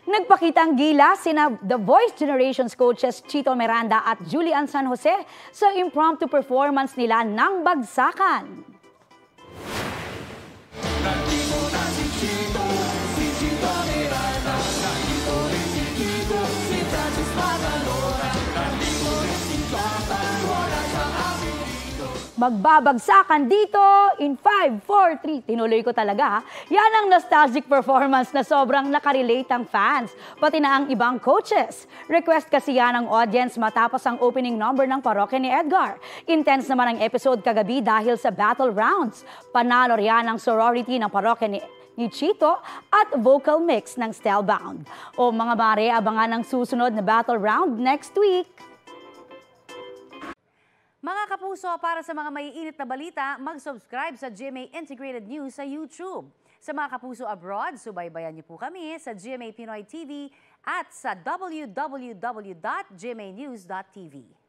Nagpakita ang gilas sina The Voice Generations coaches Chito Miranda at Julian San Jose sa impromptu performance nila ng Bagsakan. Magbabagsakan dito in 5, 4, 3. Tinuloy ko talaga. Yan ang nostalgic performance na sobrang nakarelate ang fans, pati na ang ibang coaches. Request kasi yan ng audience matapos ang opening number ng parokya ni Edgar. Intense naman ang episode kagabi dahil sa battle rounds. Panalo riyan ang sorority ng parokya ni Chito at vocal mix ng Stellbound. O mga mare, abangan ang susunod na battle round next week. Mga kapuso, para sa mga maiinit na balita, mag-subscribe sa GMA Integrated News sa YouTube. Sa mga kapuso abroad, subaybayan niyo po kami sa GMA Pinoy TV at sa www.gmanews.tv.